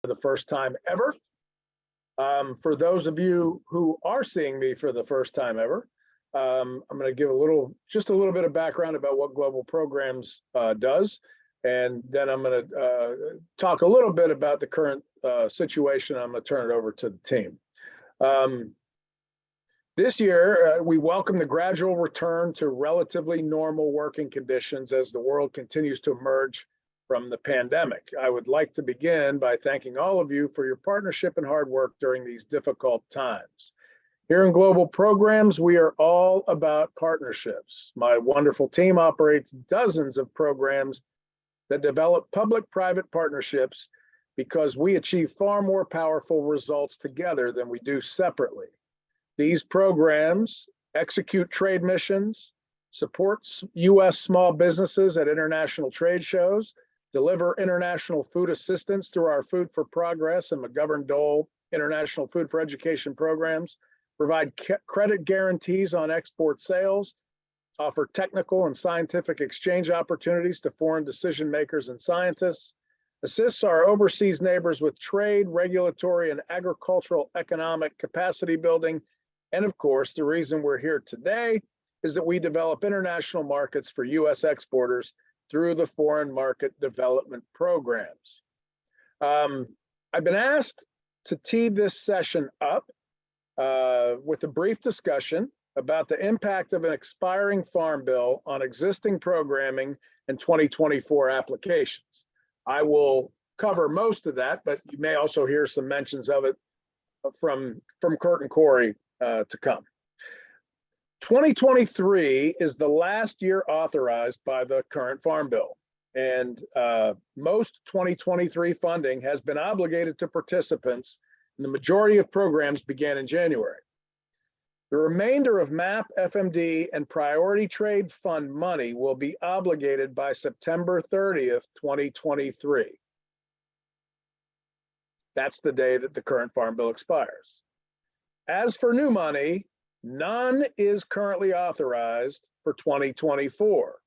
for the first time ever. For those of you who are seeing me for the first time ever, I'm going to give just a little bit of background about what Global Programs does, and then I'm going to talk a little bit about the current situation. I'm going to turn it over to the team. This year, we welcome the gradual return to relatively normal working conditions as the world continues to emerge from the pandemic. I would like to begin by thanking all of you for your partnership and hard work during these difficult times. Here in Global Programs, we are all about partnerships. My wonderful team operates dozens of programs that develop public-private partnerships because we achieve far more powerful results together than we do separately. These programs execute trade missions, support U.S. small businesses at international trade shows, deliver international food assistance through our Food for Progress and McGovern-Dole International Food for Education programs, provide credit guarantees on export sales, offer technical and scientific exchange opportunities to foreign decision makers and scientists, assists our overseas neighbors with trade, regulatory, and agricultural economic capacity building. And of course, the reason we're here today is that we develop international markets for U.S. exporters through the Foreign Market Development Programs. I've been asked to tee this session up with a brief discussion about the impact of an expiring farm bill on existing programming and 2024 applications. I will cover most of that, but you may also hear some mentions of it from Kurt and Corey to come. 2023 is the last year authorized by the current farm bill, and most 2023 funding has been obligated to participants, and the majority of programs began in January. The remainder of MAP, FMD, and Priority Trade Fund money will be obligated by September 30th, 2023. That's the day that the current farm bill expires. As for new money, none is currently authorized for 2024.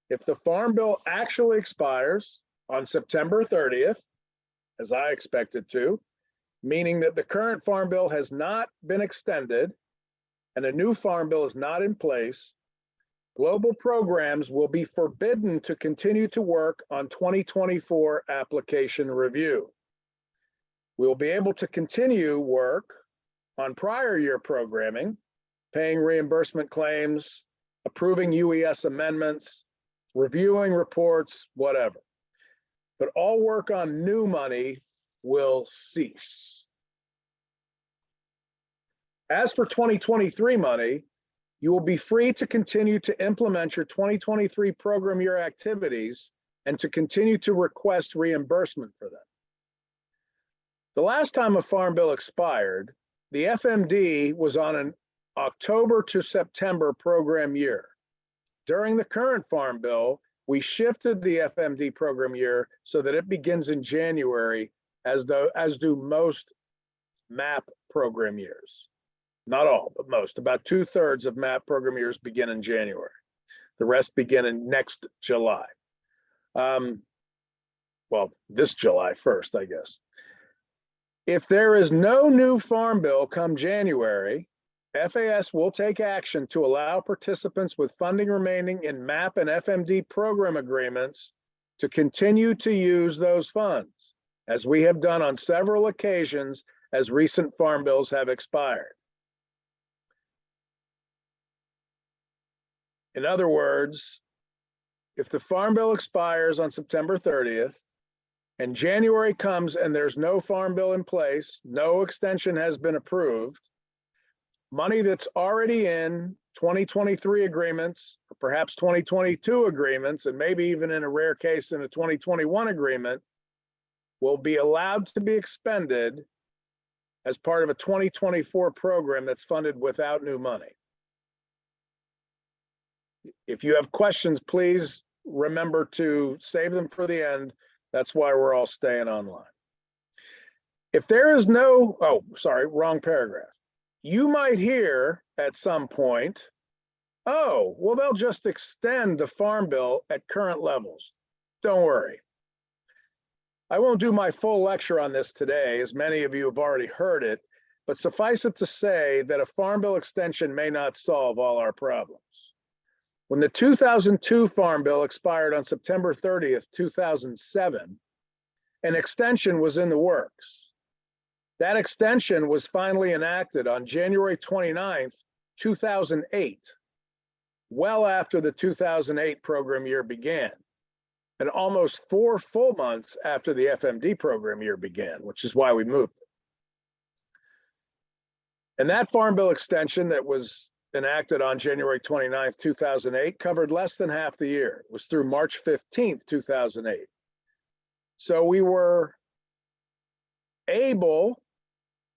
If the farm bill actually expires on September 30th, as I expect it to, meaning that the current farm bill has not been extended and a new farm bill is not in place, Global Programs will be forbidden to continue to work on 2024 application review. We will be able to continue work on prior year programming, paying reimbursement claims, approving UES amendments, reviewing reports, whatever. But all work on new money will cease. As for 2023 money, you will be free to continue to implement your 2023 program year activities and to continue to request reimbursement for them. The last time a farm bill expired, the FMD was on an October to September program year. During the current farm bill, we shifted the FMD program year so that it begins in January, as do most MAP program years. Not all, but most. About 2/3 of MAP program years begin in January. The rest begin in next July. Well, this July 1st, I guess. If there is no new farm bill come January, FAS will take action to allow participants with funding remaining in MAP and FMD program agreements to continue to use those funds, as we have done on several occasions as recent farm bills have expired. In other words, if the farm bill expires on September 30th, and January comes and there's no farm bill in place, no extension has been approved, money that's already in 2023 agreements, or perhaps 2022 agreements, and maybe even in a rare case in a 2021 agreement, will be allowed to be expended as part of a 2024 program that's funded without new money. If you have questions, please remember to save them for the end. That's why we're all staying online. If there is no, oh, sorry, wrong paragraph. You might hear at some point, oh, well, they'll just extend the farm bill at current levels. Don't worry. I won't do my full lecture on this today, as many of you have already heard it, but suffice it to say that a Farm Bill extension may not solve all our problems. When the 2002 Farm Bill expired on September 30th, 2007, an extension was in the works. That extension was finally enacted on January 29th, 2008, well after the 2008 program year began, and almost 4 full months after the FMD program year began, which is why we moved it. And that Farm Bill extension that was enacted on January 29th, 2008 covered less than half the year. It was through March 15th, 2008. So we were able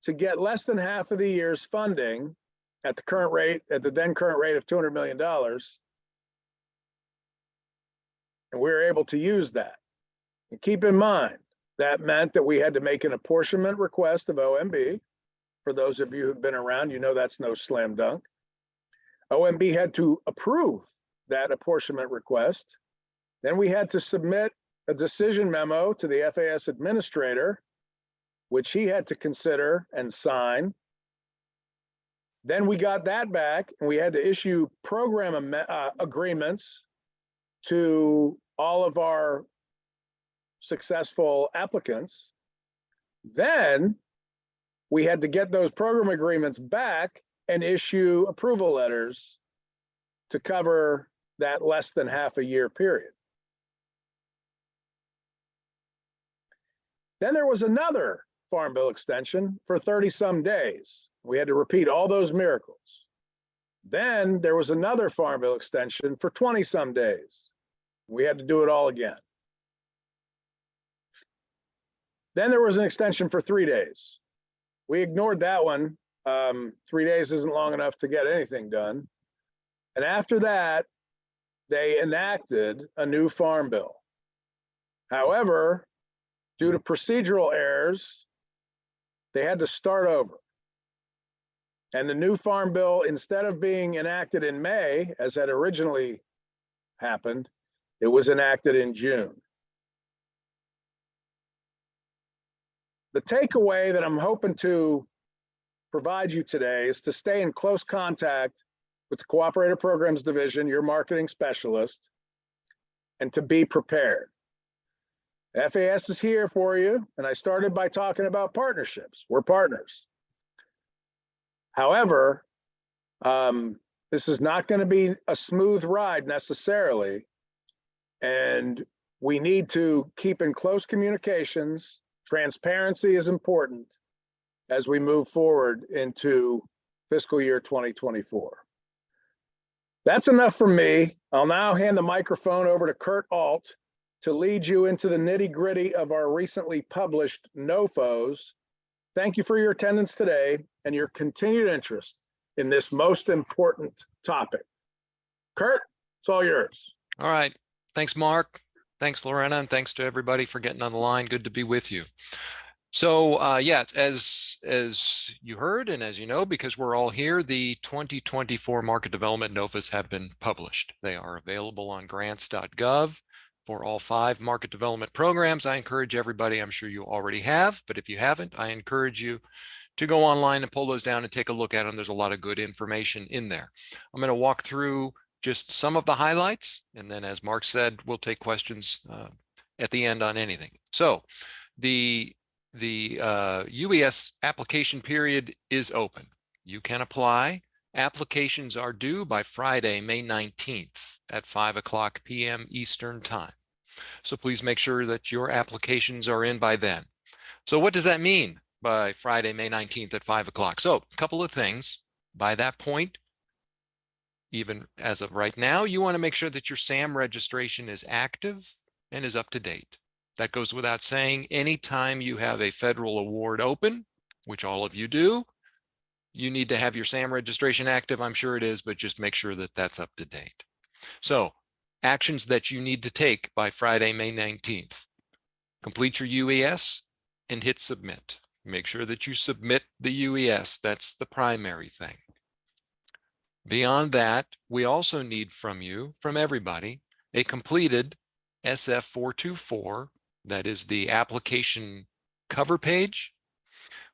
to get less than half of the year's funding at the current rate, at the then current rate of $200 million. And we were able to use that. And keep in mind, that meant that we had to make an apportionment request of OMB. For those of you who've been around, you know that's no slam dunk. OMB had to approve that apportionment request. Then we had to submit a decision memo to the FAS administrator, which he had to consider and sign. Then we got that back and we had to issue program agreements to all of our successful applicants. Then we had to get those program agreements back and issue approval letters to cover that less than half a year period. Then there was another Farm Bill extension for 30 some days. We had to repeat all those miracles. Then there was another Farm Bill extension for 20 some days. We had to do it all again. Then there was an extension for 3 days. We ignored that one. 3 days isn't long enough to get anything done. And after that, they enacted a new Farm Bill. However, due to procedural errors, they had to start over. And the new Farm Bill, instead of being enacted in May, as had originally happened, it was enacted in June. The takeaway that I'm hoping to provide you today is to stay in close contact with the Cooperator Programs Division, your marketing specialist, and to be prepared. FAS is here for you, and I started by talking about partnerships. We're partners. However, this is not going to be a smooth ride necessarily, and we need to keep in close communications. Transparency is important as we move forward into fiscal year 2024. That's enough from me. I'll now hand the microphone over to Kurt Alt to lead you into the nitty-gritty of our recently published NOFOs. Thank you for your attendance today and your continued interest in this most important topic. Kurt, it's all yours. All right. Thanks, Mark. Thanks, Lorena, and thanks to everybody for getting on the line. Good to be with you. So yes, as you heard and as you know, because we're all here, the 2024 Market Development NOFAs have been published. They are available on grants.gov for all 5 market development programs. I encourage everybody, I'm sure you already have, but if you haven't, I encourage you to go online and pull those down and take a look at them. There's a lot of good information in there. I'm going to walk through just some of the highlights, and then as Mark said, we'll take questions at the end on anything. So the UES application period is open. You can apply. Applications are due by Friday, May 19th at 5:00 p.m. Eastern Time. So please make sure that your applications are in by then. So what does that mean by Friday, May 19th at 5:00? So a couple of things. By that point, even as of right now, you want to make sure that your SAM registration is active and is up to date. That goes without saying. Anytime you have a federal award open, which all of you do, you need to have your SAM registration active. I'm sure it is, but just make sure that that's up to date. So actions that you need to take by Friday, May 19th. Complete your UES and hit submit. Make sure that you submit the UES. That's the primary thing. Beyond that, we also need from you, from everybody, a completed SF-424 That is the application cover page.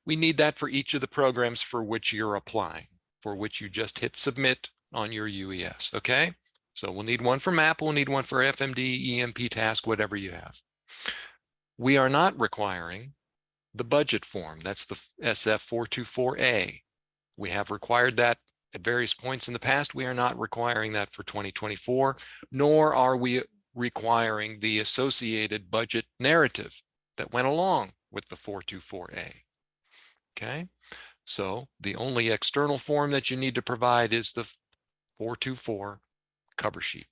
We need that for each of the programs for which you're applying, for which you just hit submit on your UES, okay? So we'll need one for MAP, we'll need one for FMD, EMP task, whatever you have. We are not requiring the budget form. That's the SF424A. We have required that at various points in the past. We are not requiring that for 2024, nor are we requiring the associated budget narrative that went along with the 424A. Okay, so the only external form that you need to provide is the 424 cover sheet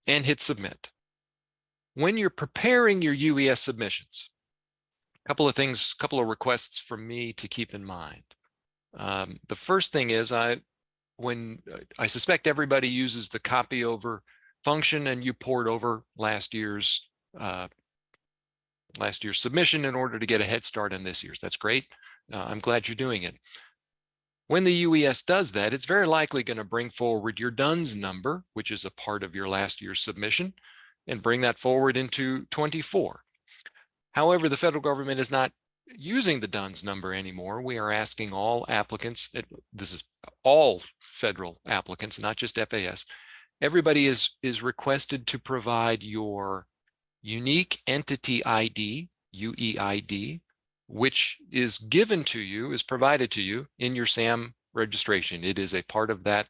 and hit submit. When you're preparing your UES submissions, a couple of things, couple of requests from me to keep in mind. The first thing is I suspect everybody uses the copy over function, and you poured over last year's submission in order to get a head start on this year's. That's great. I'm glad you're doing it. When the UES does that, it's very likely going to bring forward your DUNS number, which is a part of your last year's submission, and bring that forward into 24. However, the federal government is not using the DUNS number anymore. We are asking all applicants, this is all federal applicants, not just FAS, everybody is requested to provide your unique entity ID, UEID, which is given to you, is provided to you in your SAM registration. It is a part of that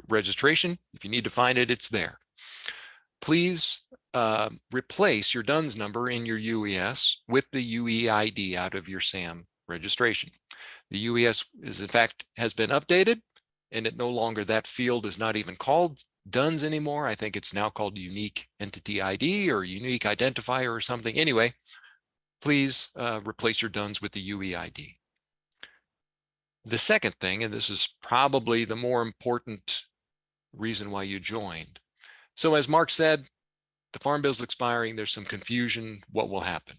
registration. If you need to find it, it's there. Please replace your DUNS number in your UES with the UEID out of your SAM registration. The UES is, in fact, has been updated, and it no longer, that field is not even called DUNS anymore. I think it's now called Unique Entity ID or Unique Identifier or something. Anyway, please replace your DUNS with the UEID. The second thing, and this is probably the more important reason why you joined. So as Mark said, the Farm Bill's expiring. There's some confusion. What will happen?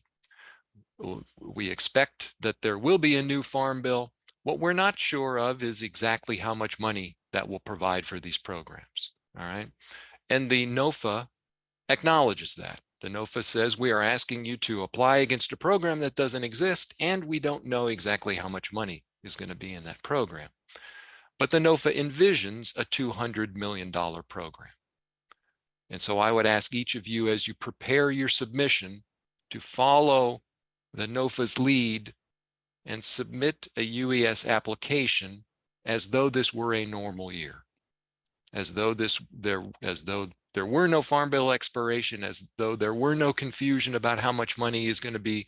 We expect that there will be a new Farm Bill. What we're not sure of is exactly how much money that will provide for these programs. All right. And the NOFA acknowledges that. The NOFA says we are asking you to apply against a program that doesn't exist, and we don't know exactly how much money is going to be in that program. But the NOFA envisions a $200 million program. And so I would ask each of you, as you prepare your submission, to follow the NOFA's lead and submit a UES application as though this were a normal year, as though there were no Farm Bill expiration, as though there were no confusion about how much money is going to be.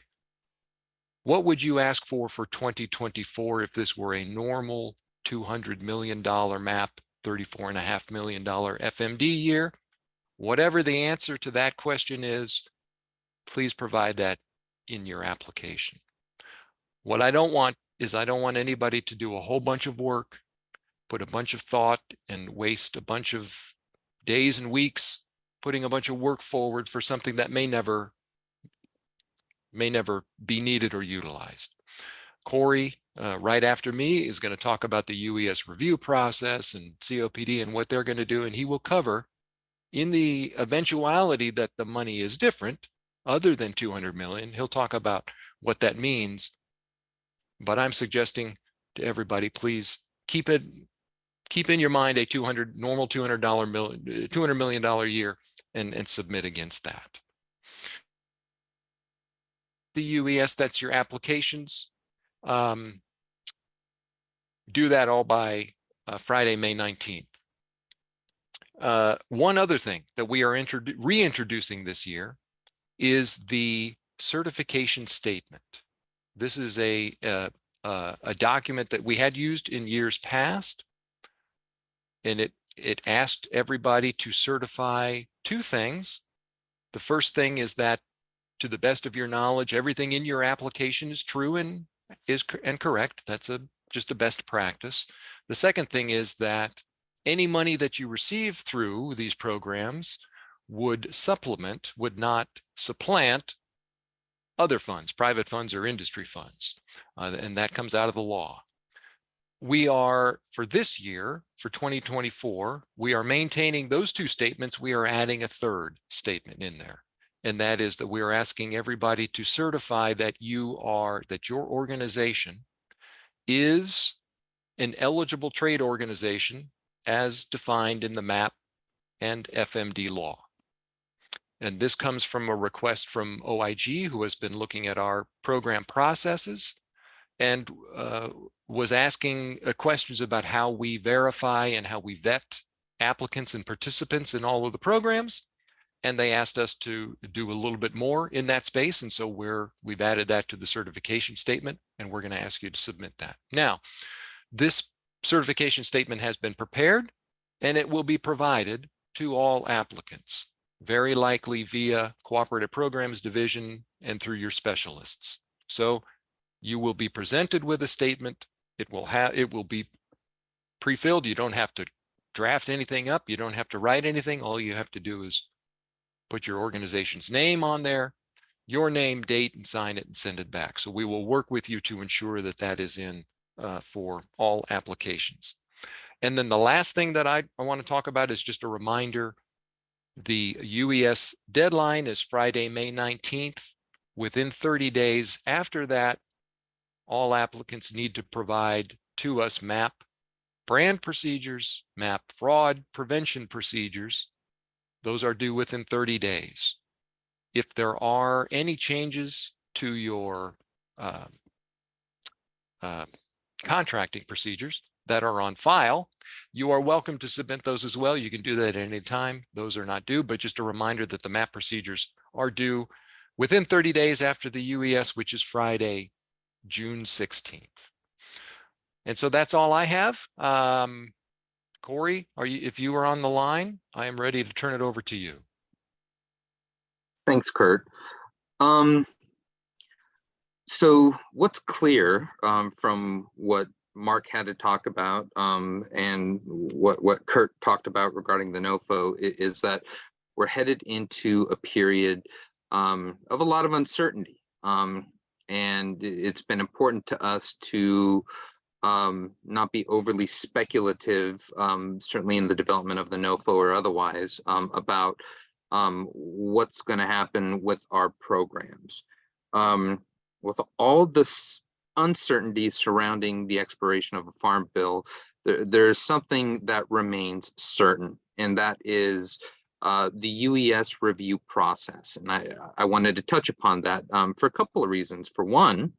What would you ask for 2024 if this were a normal $200 million MAP, $34.5 million FMD year? Whatever the answer to that question is, please provide that in your application. What I don't want is I don't want anybody to do a whole bunch of work, put a bunch of thought, and waste a bunch of days and weeks putting a bunch of work forward for something that may never be needed or utilized. Corey, right after me, is going to talk about the UES review process and COPD and what they're going to do, and he will cover, in the eventuality that the money is different, other than 200 million, he'll talk about what that means. But I'm suggesting to everybody, please keep in your mind a normal $200 million year and submit against that. The UES, that's your applications. Do that all by Friday, May 19th. One other thing that we are reintroducing this year is the certification statement. This is a document that we had used in years past, and it asked everybody to certify two things. The first thing is that, to the best of your knowledge, everything in your application is true and correct. That's just a best practice. The second thing is that any money that you receive through these programs would supplement, would not supplant, other funds, private funds or industry funds, and that comes out of the law. We are, for this year, for 2024, we are maintaining those two statements. We are adding a third statement in there. And that is that we're asking everybody to certify that that your organization is an eligible trade organization as defined in the MAP and FMD law. And this comes from a request from OIG, who has been looking at our program processes and was asking questions about how we verify and how we vet applicants and participants in all of the programs. And they asked us to do a little bit more in that space. And so we've added that to the certification statement, and we're going to ask you to submit that. Now, this certification statement has been prepared, and it will be provided to all applicants, very likely via Cooperative Programs Division and through your specialists. So you will be presented with a statement. It will be pre-filled. You don't have to draft anything up. You don't have to write anything. All you have to do is put your organization's name on there, your name, date, and sign it and send it back. So we will work with you to ensure that that is in for all applications. And then the last thing that I want to talk about is just a reminder. The UES deadline is Friday, May 19th. Within 30 days after that, all applicants need to provide to us MAP brand procedures, MAP fraud prevention procedures. Those are due within 30 days. If there are any changes to your contracting procedures that are on file, you are welcome to submit those as well. You can do that at any time. Those are not due, but just a reminder that the MAP procedures are due within 30 days after the UES, which is Friday, June 16th. And so that's all I have. Corey, if you are on the line, I am ready to turn it over to you. Thanks, Kurt. So what's clear from what Mark had to talk about and what Kurt talked about regarding the NOFO is that we're headed into a period of a lot of uncertainty. And it's been important to us to not be overly speculative, certainly in the development of the NOFO or otherwise, about what's going to happen with our programs. With all this uncertainty surrounding the expiration of a farm bill, there's something that remains certain, and that is the UES review process. And I wanted to touch upon that for a couple of reasons. For one,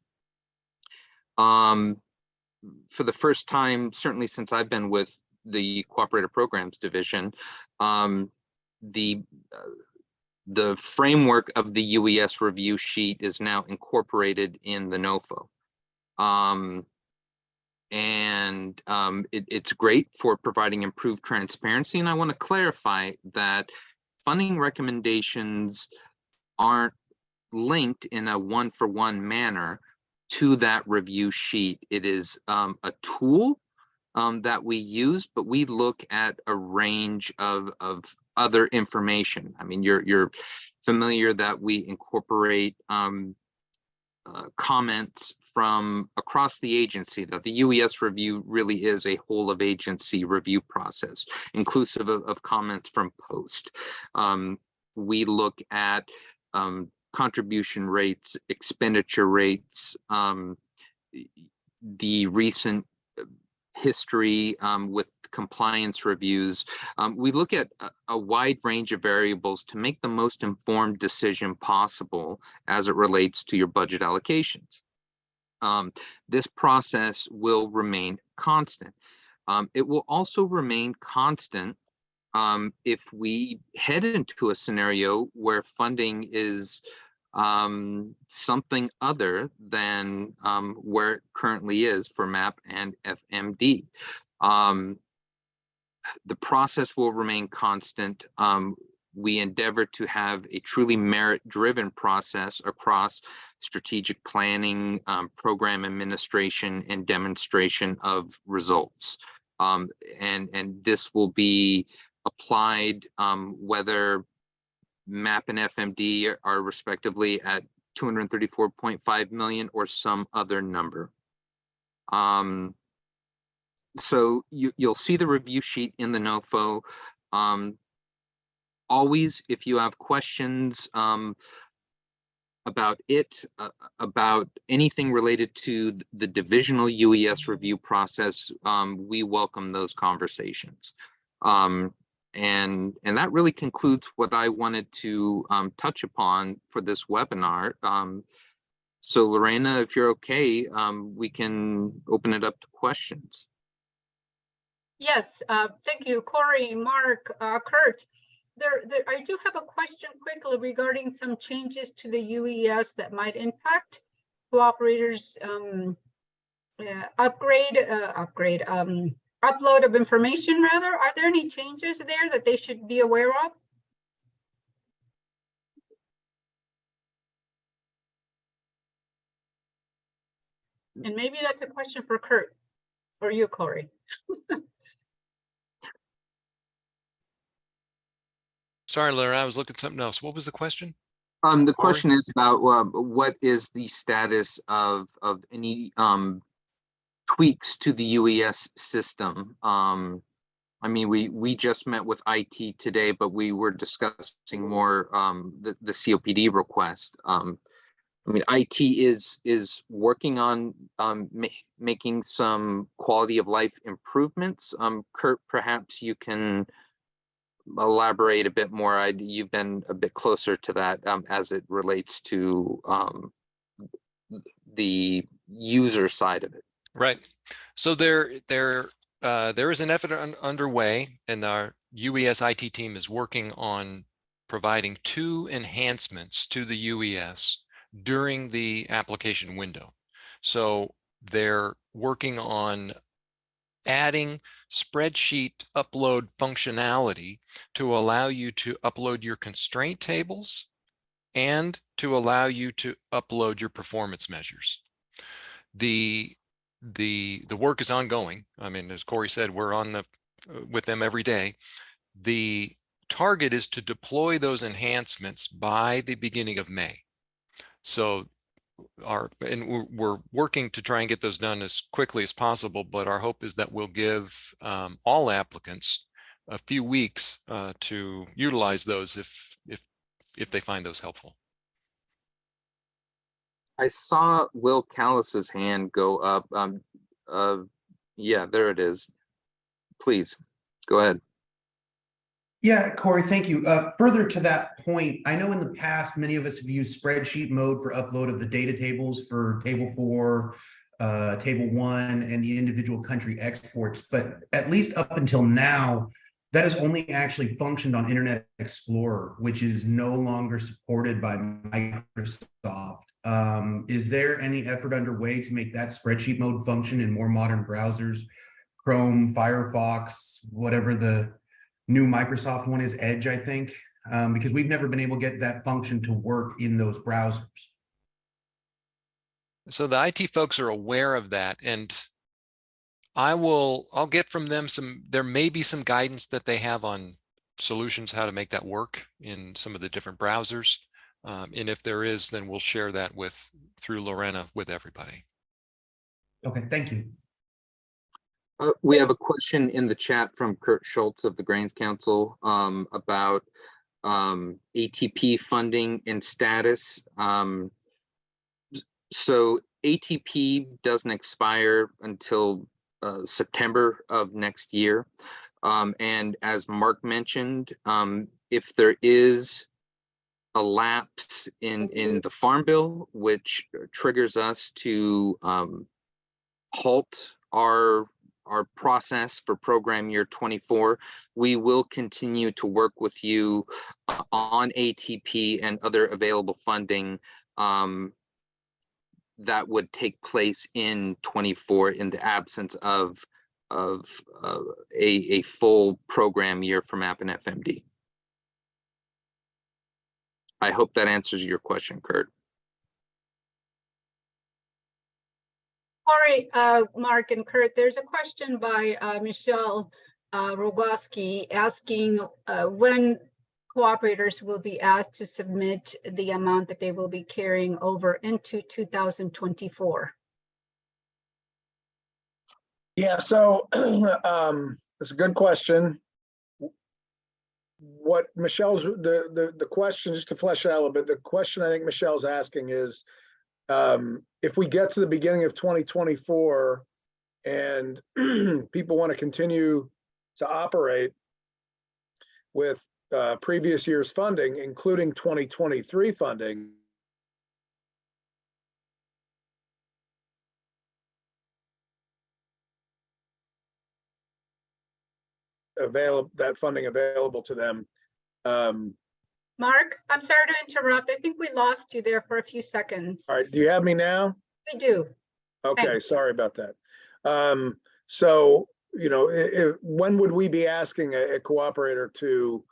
for the first time, certainly since I've been with the Cooperative Programs Division, the framework of the UES review sheet is now incorporated in the NOFO. It's great for providing improved transparency. And I want to clarify that funding recommendations aren't linked in a one-for-one manner to that review sheet. It is a tool that we use, but we look at a range of other information. I mean, you're familiar that we incorporate comments from across the agency, that the UES review really is a whole of agency review process, inclusive of comments from post. We look at contribution rates, expenditure rates, the recent history with compliance reviews. We look at a wide range of variables to make the most informed decision possible as it relates to your budget allocations. This process will remain constant. It will also remain constant if we head into a scenario where funding is something other than where it currently is for MAP and FMD. The process will remain constant. We endeavor to have a truly merit-driven process across strategic planning, program administration, and demonstration of results. And this will be applied whether MAP and FMD are respectively at 234.5 million or some other number. So you'll see the review sheet in the NOFO. always, if you have questions about it, about anything related to the divisional UES review process, we welcome those conversations. And that really concludes what I wanted to touch upon for this webinar. So Lorena, if you're okay, we can open it up to questions. Yes, thank you, Corey, Mark, Kurt. I do have a question quickly regarding some changes to the UES that might impact cooperators' upload of information, rather. Are there any changes there that they should be aware of? And maybe that's a question for Kurt or you, Corey. Sorry, Larry, I was looking at something else. What was the question? The question is about what is the status of any tweaks to the UES system. I mean, we just met with IT today, but we were discussing more the COPD request. I mean, IT is working on making some quality of life improvements. Kurt, perhaps you can elaborate a bit more. You've been a bit closer to that as it relates to the user side of it. Right. So there is an effort underway, and our UES IT team is working on providing 2 enhancements to the UES during the application window. So they're working on adding spreadsheet upload functionality to allow you to upload your constraint tables and to allow you to upload your performance measures. The work is ongoing. I mean, as Corey said, we're on with them every day. The target is to deploy those enhancements by the beginning of May. So we're working to try and get those done as quickly as possible, but our hope is that we'll give all applicants a few weeks to utilize those if they find those helpful. I saw Will Callis's hand go up. Yeah, there it is. Please go ahead. Yeah, Corey, thank you. Further to that point, I know in the past, many of us have used spreadsheet mode for upload of the data tables for table 4, table 1, and the individual country exports. But at least up until now, that has only actually functioned on Internet Explorer, which is no longer supported by Microsoft. Is there any effort underway to make that spreadsheet mode function in more modern browsers, Chrome, Firefox, whatever the new Microsoft one is, Edge, I think, because we've never been able to get that function to work in those browsers. So the IT folks are aware of that, and I'll get from them there may be some guidance that they have on solutions, how to make that work in some of the different browsers. And if there is, then we'll share that through Lorena with everybody. Okay, thank you. We have a question in the chat from Kurt Schultz of the Grains Council about ATP funding and status. So ATP doesn't expire until September of next year. And as Mark mentioned, if there is a lapse in the Farm Bill, which triggers us to halt our process for program year 24, we will continue to work with you on ATP and other available funding that would take place in 24 in the absence of a full program year for MAP and FMD. I hope that answers your question, Kurt. Corey, Mark, and Kurt, there's a question by Michelle Rogoski asking when cooperators will be asked to submit the amount that they will be carrying over into 2024. Yeah, so it's a good question. what Michelle's, the question, just to flesh it out a little bit, the question I think Michelle's asking is, if we get to the beginning of 2024 and people want to continue to operate with previous year's funding, including 2023 funding, that funding available to them. Mark, I'm sorry to interrupt. I think we lost you there for a few seconds. All right, do you have me now? We do. Okay, Thank you. sorry about that. So, you know, when would we be asking a cooperator to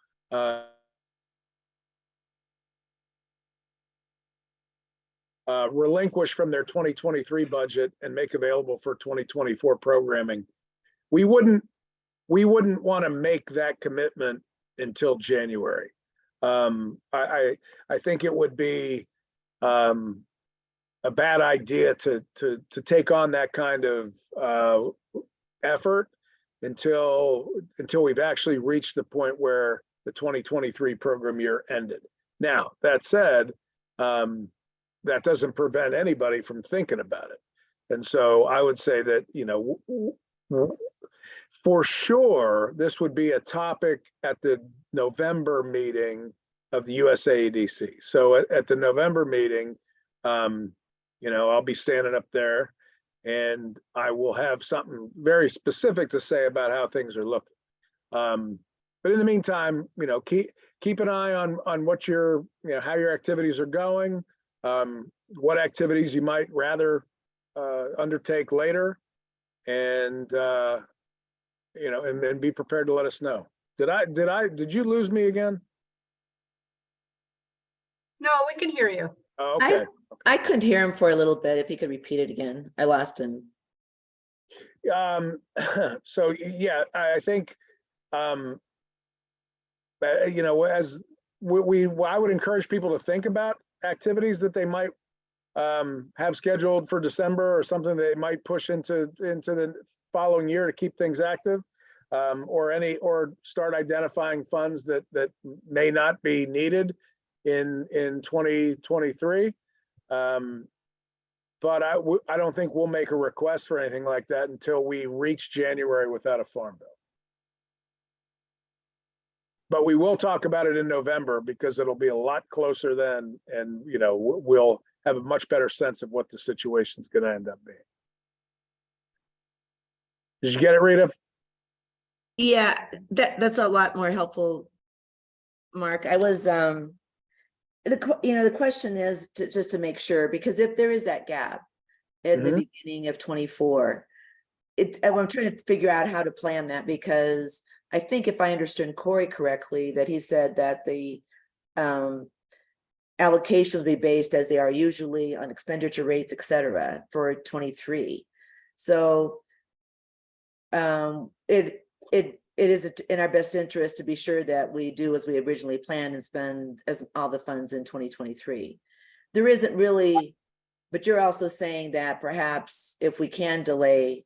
relinquish from their 2023 budget and make available for 2024 programming? We wouldn't want to make that commitment until January. I think it would be a bad idea to take on that kind of effort until we've actually reached the point where the 2023 program year ended. Now, that said, that doesn't prevent anybody from thinking about it. And so I would say that, you know, for sure, this would be a topic at the November meeting of the USAIDC. So at the November meeting, you know, I'll be standing up there and I will have something very specific to say about how things are looking. But in the meantime, you know, keep an eye on what your, you know, how your activities are going, what activities you might rather undertake later, and you know, and then be prepared to let us know. Did you lose me again? No, we can hear you. Oh, okay. I couldn't hear him for a little bit. If he could repeat it again, I lost him. So yeah, I think, you know, as I would encourage people to think about activities that they might have scheduled for December, or something they might push into the following year to keep things active, or start identifying funds that may not be needed in 2023. But I don't think we'll make a request for anything like that until we reach January without a farm bill. But we will talk about it in November, because it'll be a lot closer then, and you know, we'll have a much better sense of what the situation's going to end up being. Did you get it, Rita? Yeah, that's a lot more helpful, Mark. I was the question is just to make sure, because if there is that gap at the beginning of 24, I'm trying to figure out how to plan that, because I think if I understood Corey correctly, that he said that the allocations will be based as they are usually on expenditure rates, et cetera, for 23. So it is in our best interest to be sure that we do as we originally planned and spend as all the funds in 2023. There isn't really, but you're also saying that perhaps if we can delay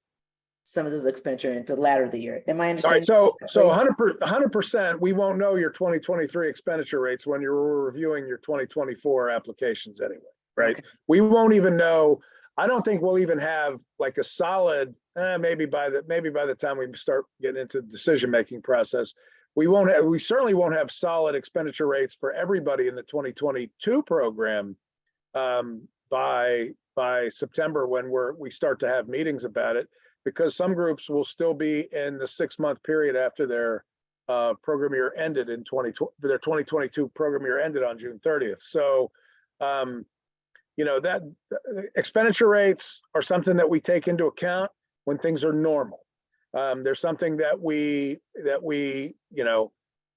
some of those expenditure into the latter of the year. Am I understanding? All right, so 100%, we won't know your 2023 expenditure rates when you're reviewing your 2024 applications anyway, right? Okay. We won't even know. I don't think we'll even have like a solid, maybe by the time we start getting into the decision-making process, we certainly won't have solid expenditure rates for everybody in the 2022 program by September, when we start to have meetings about it, because some groups will still be in the 6-month period after their program year ended in their 2022 program year ended on June 30th. So, you know, that expenditure rates are something that we take into account when things are normal. There's something that you know,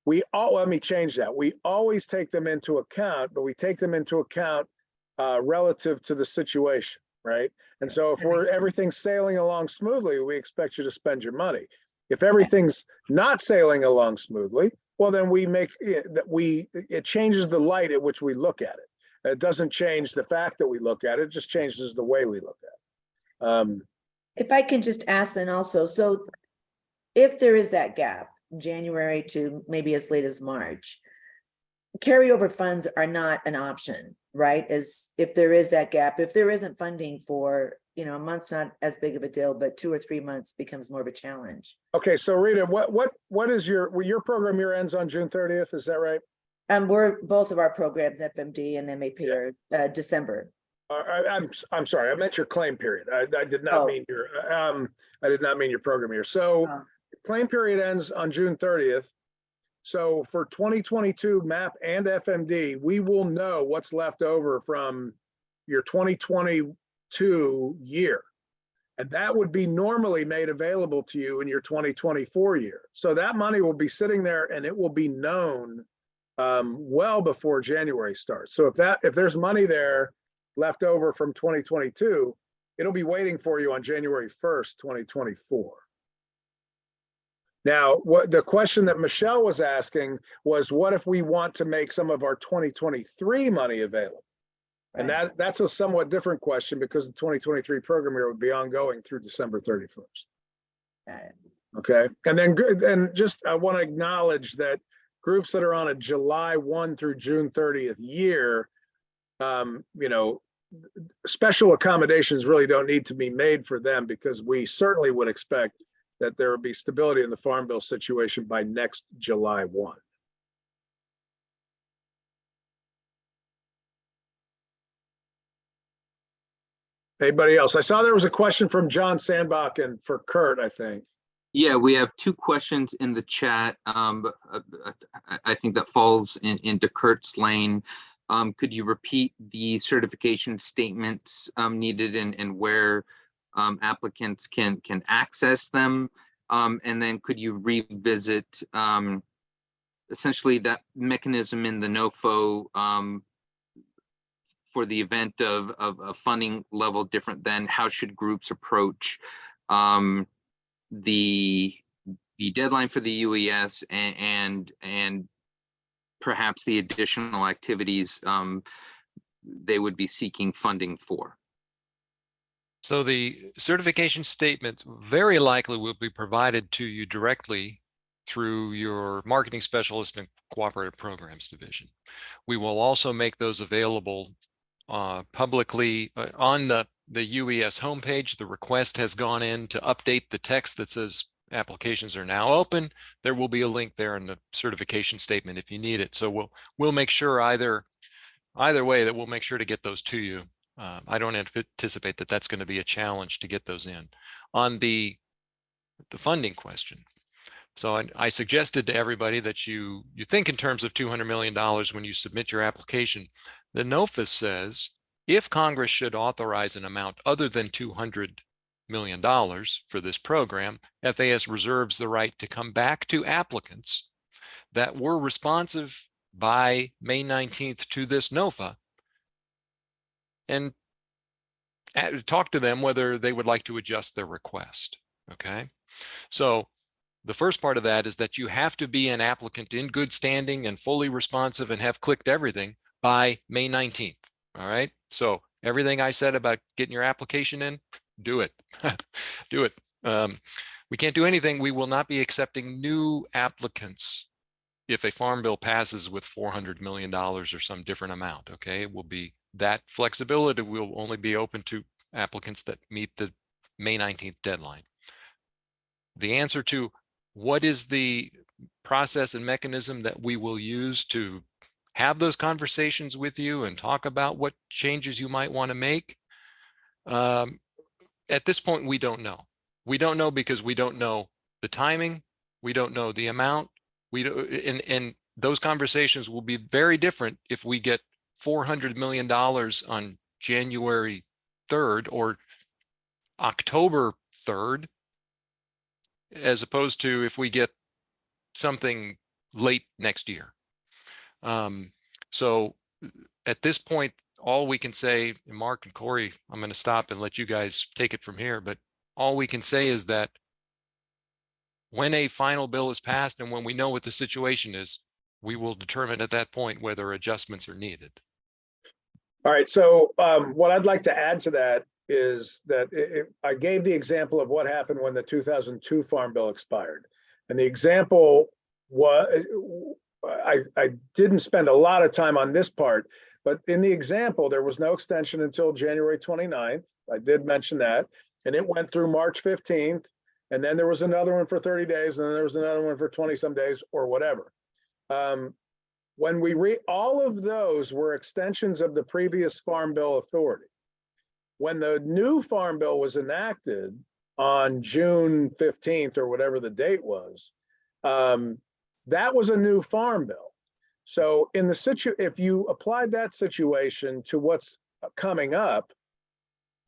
let me change that. We always take them into account, but we take them into account relative to the situation, right? And so if everything's sailing along smoothly, we expect you to spend your money. If everything's not sailing along smoothly, well, then it changes the light at which we look at it. It doesn't change the fact that we look at it, it just changes the way we look at it. If I can just ask then also, so if there is that gap January to maybe as late as March. Carryover funds are not an option, right? As if there is that gap, if there isn't funding for, a month's not as big of a deal, but 2 or 3 months becomes more of a challenge. Okay, so Rita, what is your program year ends on June 30th? Is that right? We're both of our programs, FMD and MAP, are December. I'm sorry, I meant your claim period. I did not mean your I did not mean your program year. So claim period ends on June 30th. So for 2022 MAP and FMD, we will know what's left over from your 2022 year. And that would be normally made available to you in your 2024 year. So that money will be sitting there and it will be known well before January starts. So if there's money there left over from 2022, it'll be waiting for you on January 1st, 2024. Now, what the question that Michelle was asking was, what if we want to make some of our 2023 money available? And that's a somewhat different question because the 2023 program year would be ongoing through December 31st. Got it. Okay, and then I want to acknowledge that groups that are on a July 1 through June 30th year, special accommodations really don't need to be made for them because we certainly would expect that there would be stability in the Farm Bill situation by next July 1. Anybody else? I saw there was a question from John Sandbach and for Kurt, I think. Yeah, we have 2 questions in the chat. I think that falls into Kurt's lane. Could you repeat the certification statements needed and where applicants can access them? And then could you revisit essentially that mechanism in the NOFO for the event of a funding level different than how should groups approach the deadline for the UES and perhaps the additional activities they would be seeking funding for? So the certification statement very likely will be provided to you directly through your marketing specialist and cooperative programs division. We will also make those available publicly on the UES homepage. The request has gone in to update the text that says applications are now open. There will be a link there in the certification statement if you need it. So we'll make sure either way that we'll make sure to get those to you. I don't anticipate that that's going to be a challenge to get those in. On the funding question, so I suggested to everybody that you think in terms of $200 million when you submit your application. The NOFA says if Congress should authorize an amount other than $200 million for this program, FAS reserves the right to come back to applicants that were responsive by May 19th to this NOFA and talk to them whether they would like to adjust their request. Okay, so the first part of that is that you have to be an applicant in good standing and fully responsive and have clicked everything by May 19th. All right, so everything I said about getting your application in, do it. Do it. We can't do anything. We will not be accepting new applicants if a farm bill passes with $400 million or some different amount. Okay, it will be that flexibility will only be open to applicants that meet the May 19th deadline. The answer to what is the process and mechanism that we will use to have those conversations with you and talk about what changes you might want to make, at this point, we don't know. We don't know because we don't know the timing. We don't know the amount. And those conversations will be very different if we get $400 million on January 3rd or October 3rd, as opposed to if we get something late next year. So at this point, all we can say, Mark and Corey, I'm going to stop and let you guys take it from here, but all we can say is that when a final bill is passed and when we know what the situation is, we will determine at that point whether adjustments are needed. All right, so what I'd like to add to that is that I gave the example of what happened when the 2002 Farm Bill expired. And the example was, I didn't spend a lot of time on this part, but in the example, there was no extension until January 29th. I did mention that. And it went through March 15th. And then there was another one for 30 days. And then there was another one for 20 some days or whatever. When we read, all of those were extensions of the previous Farm Bill authority. When the new Farm Bill was enacted on June 15th or whatever the date was, that was a new Farm Bill. So in the if you applied that situation to what's coming up,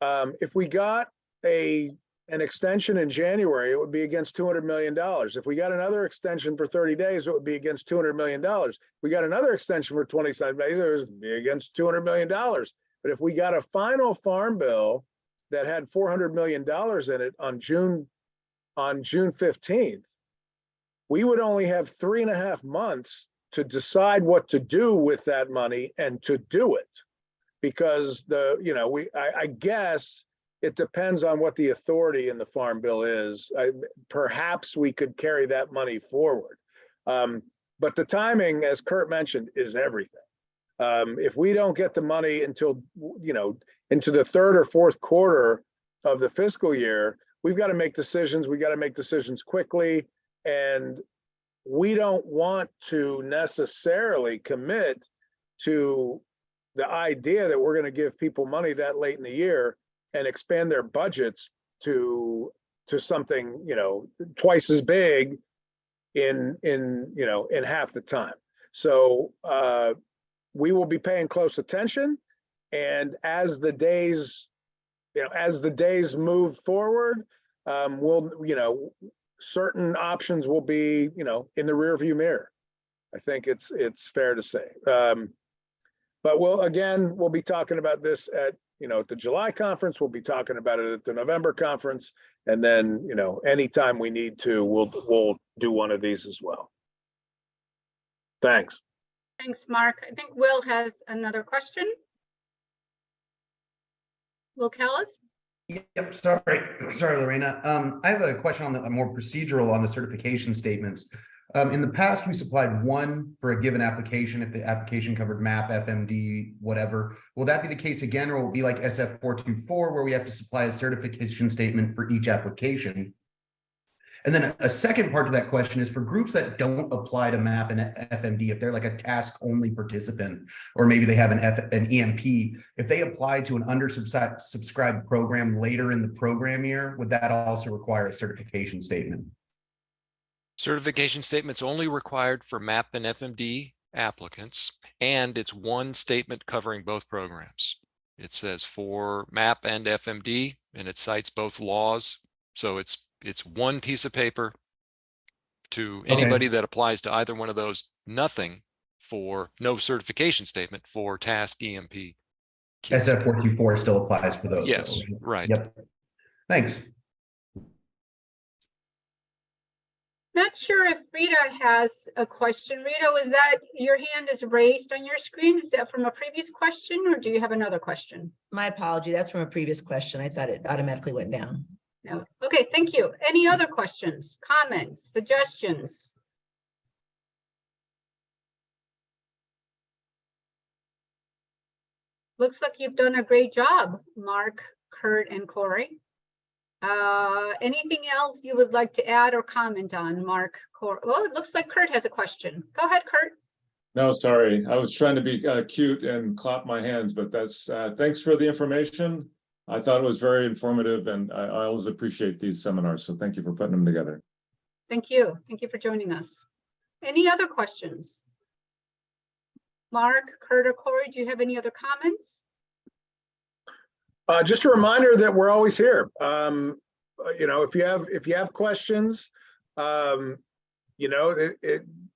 if we got an extension in January, it would be against $200 million. If we got another extension for 30 days, it would be against $200 million. If we got another extension for 27 days, it would be against $200 million. But if we got a final Farm Bill that had $400 million in it on June 15th, we would only have 3.5 months to decide what to do with that money and to do it. Because I guess it depends on what the authority in the Farm Bill is. Perhaps we could carry that money forward. But the timing, as Kurt mentioned, is everything. If we don't get the money until, into the third or fourth quarter of the fiscal year, we've got to make decisions. We got to make decisions quickly. And we don't want to necessarily commit to the idea that we're going to give people money that late in the year and expand their budgets to something, twice as big in half the time. So we will be paying close attention, and as the days move forward, certain options will be, in the rearview mirror. I think it's fair to say. But we'll be talking about this at the July conference. We'll be talking about it at the November conference, and then anytime we need to, we'll do one of these as well. Thanks. Thanks, Mark. I think Will has another question. Will Callis? Yep, sorry, Lorena. I have a question on the more procedural on the certification statements. In the past, we supplied one for a given application if the application covered MAP, FMD, whatever. Will that be the case again, or will it be like SF 424 where we have to supply a certification statement for each application? And then a second part to that question is for groups that don't apply to MAP and FMD, if they're like a task-only participant, or maybe they have an EMP, if they apply to an undersubscribed program later in the program year, would that also require a certification statement? Certification statements only required for MAP and FMD applicants, and it's one statement covering both programs. It says for MAP and FMD, and it cites both laws. So it's one piece of paper to anybody that applies to either one of those. Nothing for no certification statement for task EMP. SF 424 still applies for those. Yes, right. Yep. Thanks. Not sure if Rita has a question. Rita, was that your hand is raised on your screen? Is that from a previous question, or do you have another question? My apology. That's from a previous question. I thought it automatically went down. No. Okay, thank you. Any other questions, comments, suggestions? Looks like you've done a great job, Mark, Kurt, and Corey. Anything else you would like to add or comment on, Mark? Oh, it looks like Kurt has a question. Go ahead, Kurt. No, sorry. I was trying to be cute and clap my hands, but that's thanks for the information. I thought it was very informative, and I always appreciate these seminars. So thank you for putting them together. Thank you. Thank you for joining us. Any other questions? Mark, Kurt, or Corey, do you have any other comments? Just a reminder that we're always here. If you have questions, the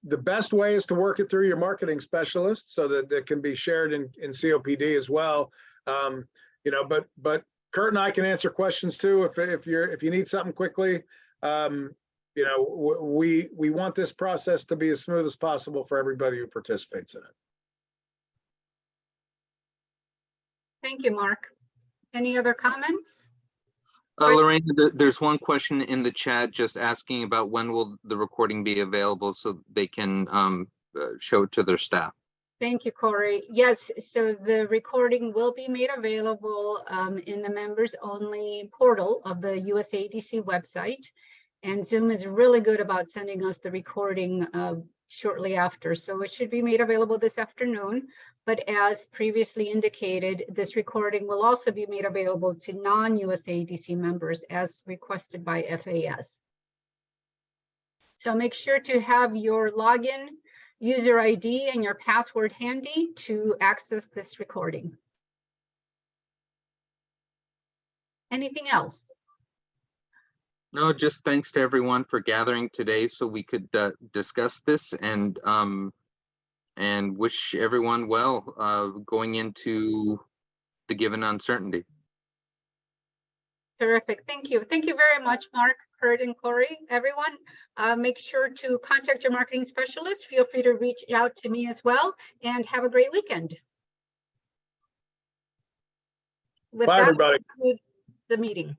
best way is to work it through your marketing specialist so that it can be shared in COPD as well. But Kurt and I can answer questions too if you need something quickly. We want this process to be as smooth as possible for everybody who participates in it. Thank you, Mark. Any other comments? Lorraine, there's one question in the chat just asking about when will the recording be available so they can show it to their staff. Thank you, Corey. Yes, so the recording will be made available in the members only portal of the USADC website. And Zoom is really good about sending us the recording shortly after. So it should be made available this afternoon. But as previously indicated, this recording will also be made available to non-USADC members as requested by FAS. So make sure to have your login, user ID, and your password handy to access this recording. Anything else? No, just thanks to everyone for gathering today so we could discuss this and wish everyone well going into the given uncertainty. Terrific. Thank you. Thank you very much, Mark, Kurt, and Corey. Everyone, make sure to contact your marketing specialist. Feel free to reach out to me as well, and have a great weekend. With Bye, that, everybody. I'll conclude the meeting.